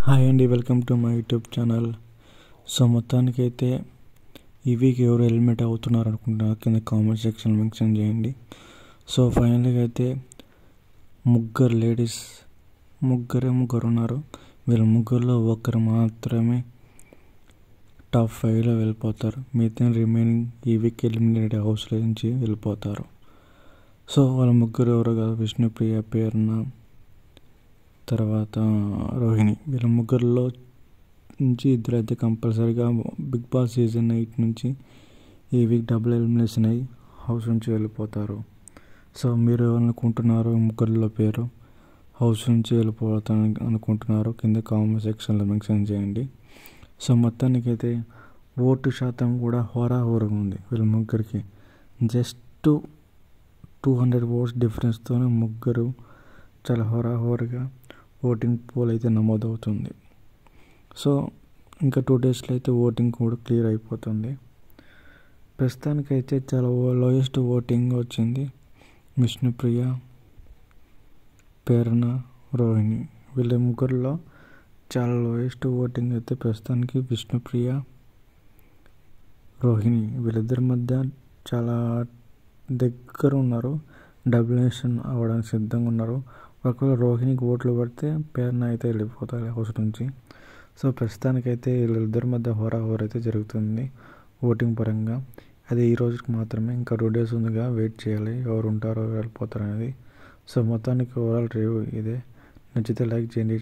Hi అండి, welcome to my YouTube channel. So మొత్తానికైతే ఈ వీక్ ఎవరు హెల్మెట్ అవుతున్నారు అనుకుంటున్నారు కింద కామెంట్ సెక్షన్ మెన్షన్ చేయండి. సో ఫైనల్గా అయితే ముగ్గురు ఉన్నారు. వీళ్ళ ముగ్గురులో ఒకరు మాత్రమే టాప్ 5లో వెళ్ళిపోతారు. మిగతా రిమైనింగ్ ఈ వీక్ ఎలిమినేటెడ్ హౌస్ నుంచి వెళ్ళిపోతారు. సో వాళ్ళ ముగ్గురు ఎవరో కాదు, విష్ణుప్రియ, పేర్న, తర్వాత రోహిణి. వీళ్ళ ముగ్గురులో నుంచి ఇద్దరు అయితే కంపల్సరీగా బిగ్ బాస్ సీజన్ 8 నుంచి ఈ వీక్ డబుల్ ఎలిమినేషన్ అయ్యి హౌస్ నుంచి వెళ్ళిపోతారు. సో మీరు ఎవరనుకుంటున్నారు ముగ్గురులో పేరు హౌస్ నుంచి వెళ్ళిపోతాను అనుకుంటున్నారు కింద కామెంట్ సెక్షన్లో మెన్షన్ చేయండి. సో మొత్తానికైతే ఓటు శాతం కూడా హోరాహోరుగా ఉంది. వీళ్ళ ముగ్గురికి జస్ట్ 200 ఓట్స్ డిఫరెన్స్తోనే ముగ్గురు చాలా హోరాహోరుగా ఓటింగ్ పోల్ అయితే నమోదవుతుంది. సో ఇంకా 2 డేస్లో అయితే ఓటింగ్ కూడా క్లియర్ అయిపోతుంది. ప్రస్తుతానికైతే చాలా లోయెస్ట్ ఓటింగ్ వచ్చింది విష్ణుప్రియ, పేర్న, రోహిణి. వీళ్ళ ముగ్గురులో చాలా లోయెస్ట్ ఓటింగ్ అయితే ప్రస్తుతానికి విష్ణుప్రియ, రోహిణి. వీళ్ళిద్దరి మధ్య చాలా దగ్గర ఉన్నారు, డబులేషన్ అవ్వడానికి సిద్ధంగా ఉన్నారు. ఒకవేళ రోహిణికి ఓట్లు పడితే పేర్న అయితే వెళ్ళిపోతారు హౌస్ నుంచి. సో ప్రస్తుతానికైతే వీళ్ళిద్దరి మధ్య హోరాహోర అయితే జరుగుతుంది ఓటింగ్ పరంగా. అది ఈ రోజుకి మాత్రమే, ఇంకా 2 డేస్ ఉందిగా, వెయిట్ చేయాలి ఎవరు ఉంటారో వెళ్ళిపోతారు అనేది. సో మొత్తానికి ఓవరాల్ రివ్యూ ఇదే. నచ్చితే లైక్ చేయండి,